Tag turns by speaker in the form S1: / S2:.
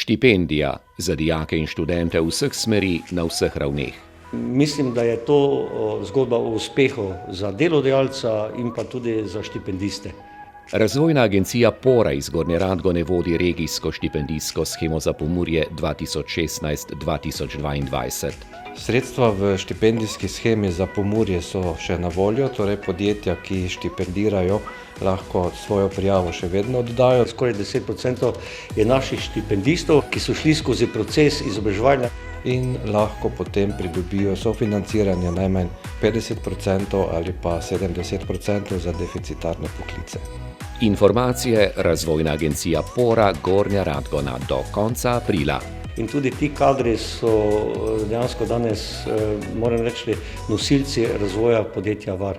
S1: Štipendija za dijake in študente vseh smeri na vseh ravneh.
S2: Mislim, da je to zgodba o uspehu za delodajalca in pa tudi za štipendiste.
S1: Razvojna agencija Pora iz Gornje Radgone vodi regijsko štipendijsko shemo za Pomurje 2016-2022.
S3: Sredstva v štipendijski shemi za Pomurje so še na voljo, torej podjetja, ki štipendirajo, lahko svojo prijavo še vedno oddajo.
S2: Skoraj 10% je naših štipendistov, ki so šli skozi proces izobraževanja.
S3: In lahko potem pridobijo sofinanciranje najmanj 50% ali pa 70% za deficitarne poklice.
S1: Informacije Razvojna agencija Pora Gornja Radgona do konca aprila.
S2: In tudi ti kadri so dejansko danes, moram reči, nosilci razvoja podjetja VAR.